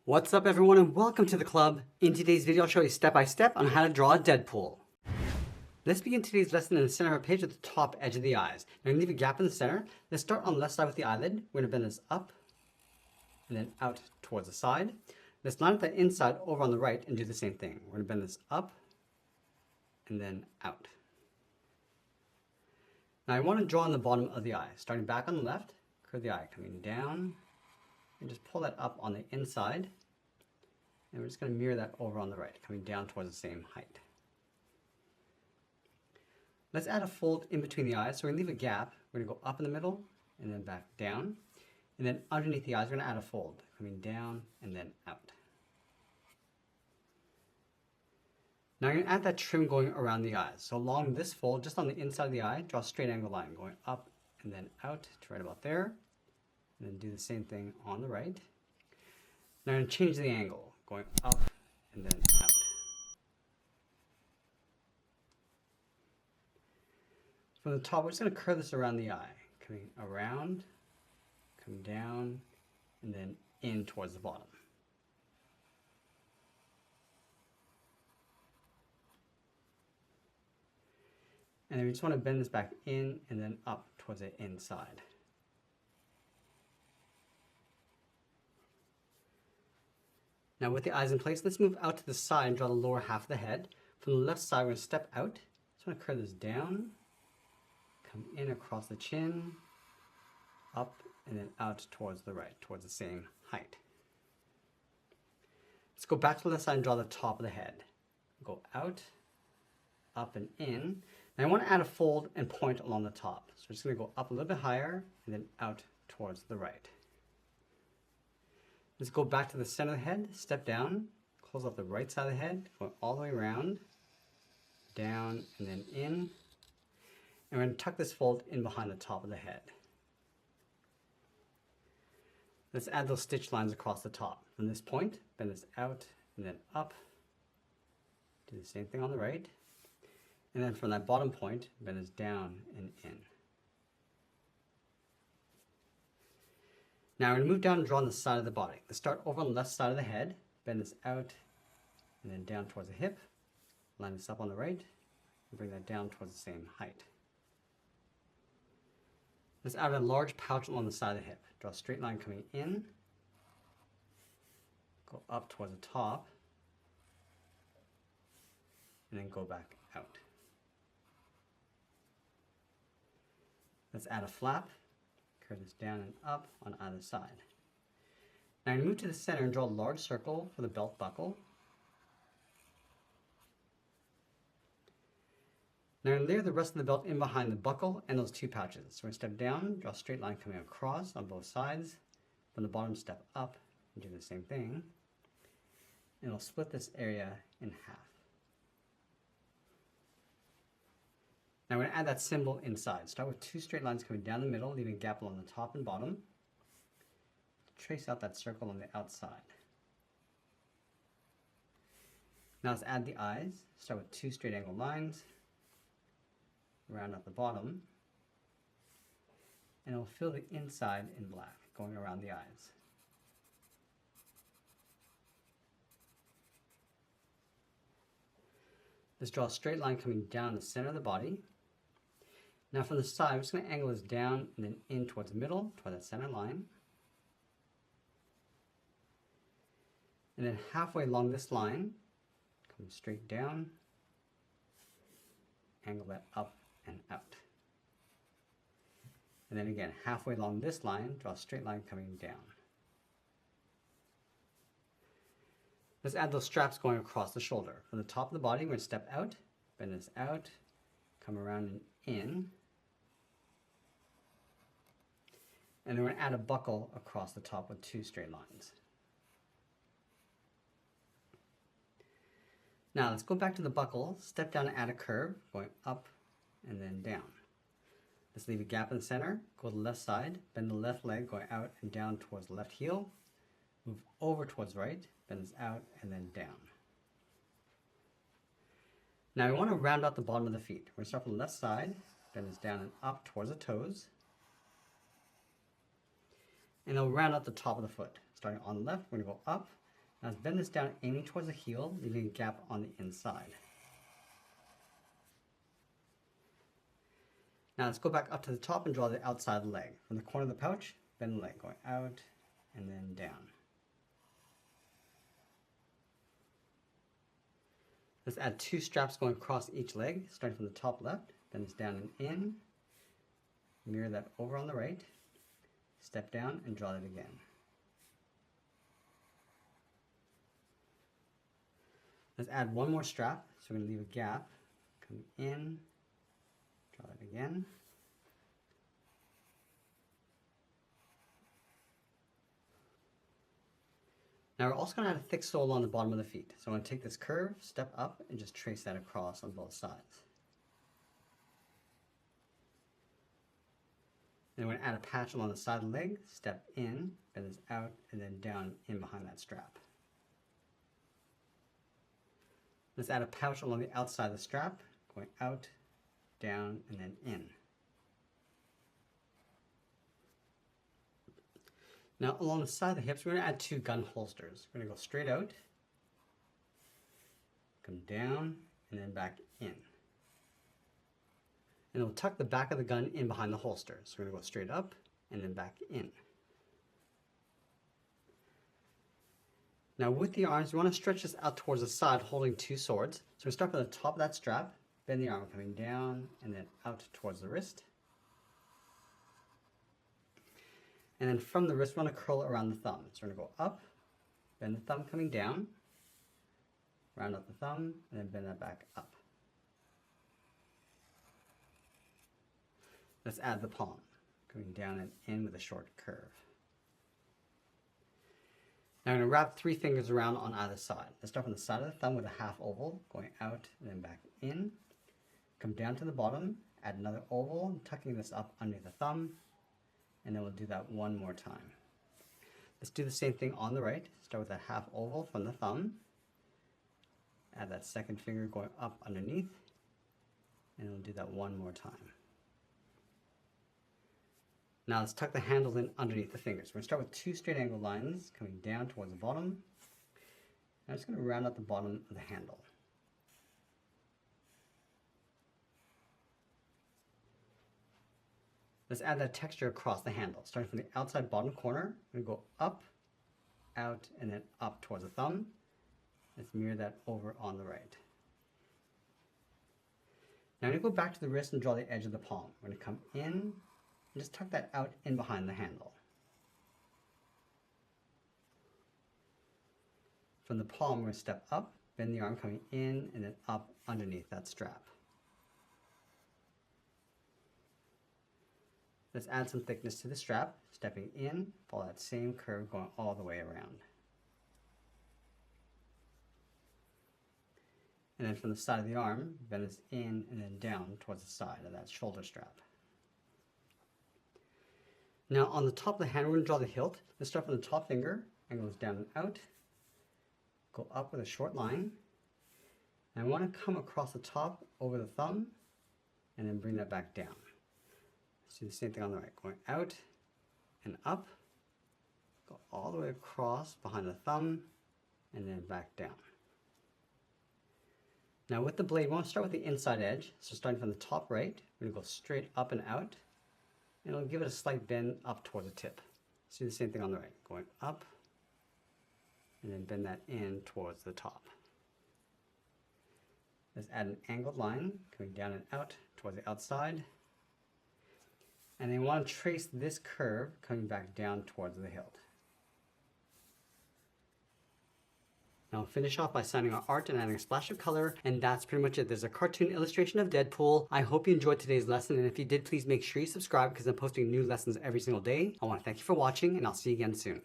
What's up everyone and welcome to the club. In today's video I'll show you step by step on how to draw a Deadpool. Let's begin today's lesson in the center of our page at the top edge of the eyes. Now leave a gap in the center. Let's start on the left side with the eyelid. We're going to bend this up and then out towards the side. Let's line up that inside over on the right and do the same thing. We're going to bend this up and then out. Now I want to draw on the bottom of the eye. Starting back on the left, curve the eye coming down and just pull that up on the inside. And we're just going to mirror that over on the right, coming down towards the same height. Let's add a fold in between the eyes. So we're going to leave a gap. We're going to go up in the middle and then back down. And then underneath the eyes, we're going to add a fold, coming down and then out. Now you're going to add that trim going around the eyes. So along this fold, just on the inside of the eye, draw a straight angle line going up and then out to right about there. And then do the same thing on the right. Now I'm going to change the angle, going up and then out. From the top, we're just going to curve this around the eye, coming around, coming down, and then in towards the bottom. And then we just want to bend this back in and then up towards the inside. Now with the eyes in place, let's move out to the side and draw the lower half of the head. From the left side, we're going to step out. Just want to curve this down, come in across the chin, up and then out towards the right, towards the same height. Let's go back to the left side and draw the top of the head. Go out, up and in. Now I want to add a fold and point along the top. So we're just going to go up a little bit higher and then out towards the right. Let's go back to the center of the head, step down, close off the right side of the head, going all the way around, down and then in. And we're going to tuck this fold in behind the top of the head. Let's add those stitch lines across the top. From this point, bend this out and then up. Do the same thing on the right. And then from that bottom point, bend this down and in. Now we're going to move down and draw on the side of the body. Let's start over on the left side of the head, bend this out and then down towards the hip. Line this up on the right and bring that down towards the same height. Let's add a large pouch along the side of the hip. Draw a straight line coming in, go up towards the top, and then go back out. Let's add a flap. Curve this down and up on either side. Now I'm going to move to the center and draw a large circle for the belt buckle. Now I'm going to layer the rest of the belt in behind the buckle and those two pouches. So we're going to step down, draw a straight line coming across on both sides. From the bottom, step up and do the same thing. And we'll split this area in half. Now we're going to add that symbol inside. Start with two straight lines coming down the middle, leaving a gap along the top and bottom. Trace out that circle on the outside. Now let's add the eyes. Start with two straight angle lines. Round out the bottom. And it will fill the inside in black, going around the eyes. Let's draw a straight line coming down the center of the body. Now from the side, I'm just going to angle this down and then in towards the middle, toward that center line. And then halfway along this line, come straight down, angle that up and out. And then again, halfway along this line, draw a straight line coming down. Let's add those straps going across the shoulder. From the top of the body, we're going to step out, bend this out, come around and in. And then we're going to add a buckle across the top with two straight lines. Now let's go back to the buckle, step down and add a curve, going up and then down. Let's leave a gap in the center, go to the left side, bend the left leg going out and down towards the left heel, move over towards right, bend this out and then down. Now we want to round out the bottom of the feet. We're going to start from the left side, bend this down and up towards the toes. And it'll round out the top of the foot. Starting on the left, we're going to go up, Now let's bend this down, aiming towards the heel, leaving a gap on the inside. Now let's go back up to the top and draw the outside leg. From the corner of the pouch, bend the leg, going out and then down. Let's add 2 straps going across each leg, starting from the top left, bend this down and in, mirror that over on the right, step down and draw it again. Let's add 1 more strap, so we're going to leave a gap, come in, draw it again. Now we're also going to add a thick sole on the bottom of the feet. So I'm going to take this curve, step up, and just trace that across on both sides. Then we're going to add a patch along the side of the leg, step in, bend this out, and then down in behind that strap. Let's add a pouch along the outside of the strap, going out, down, and then in. Now along the side of the hips, we're going to add 2 gun holsters. We're going to go straight out, come down, and then back in. And we'll tuck the back of the gun in behind the holster. So we're going to go straight up and then back in. Now with the arms, we want to stretch this out towards the side, holding 2 swords. So we start from the top of that strap, bend the arm coming down and then out towards the wrist. And then from the wrist, we want to curl it around the thumb. So we're going to go up, bend the thumb coming down, round out the thumb, and then bend that back up. Let's add the palm, coming down and in with a short curve. Now I'm going to wrap 3 fingers around on either side. Let's start from the side of the thumb with a half oval, going out and then back in. Come down to the bottom, add another oval, tucking this up underneath the thumb, and then we'll do that 1 more time. Let's do the same thing on the right. Start with a half oval from the thumb, add that second finger going up underneath, and we'll do that 1 more time. Now let's tuck the handles in underneath the fingers. We're going to start with 2 straight angled lines coming down towards the bottom. I'm just going to round out the bottom of the handle. Let's add that texture across the handle. Starting from the outside bottom corner, we're going to go up, out, and then up towards the thumb. Let's mirror that over on the right. Now I'm going to go back to the wrist and draw the edge of the palm. We're going to come in and just tuck that out in behind the handle. From the palm, we're going to step up, bend the arm coming in, and then up underneath that strap. Let's add some thickness to the strap, stepping in, follow that same curve going all the way around. And then from the side of the arm, bend this in and then down towards the side of that shoulder strap. Now on the top of the hand, we're going to draw the hilt. Let's start from the top finger, and goes down and out, go up with a short line, and I want to come across the top over the thumb, and then bring that back down. Let's do the same thing on the right, going out and up, go all the way across behind the thumb, and then back down. Now with the blade, we want to start with the inside edge. So starting from the top right, we're going to go straight up and out, and it'll give it a slight bend up towards the tip. Let's do the same thing on the right, going up, and then bend that in towards the top. Let's add an angled line, coming down and out towards the outside. And then we want to trace this curve coming back down towards the hilt. Now I'll finish off by signing our art and adding a splash of color, and that's pretty much it. There's a cartoon illustration of Deadpool. I hope you enjoyed today's lesson, and if you did, please make sure you subscribe because I'm posting new lessons every single day. I want to thank you for watching, and I'll see you again soon.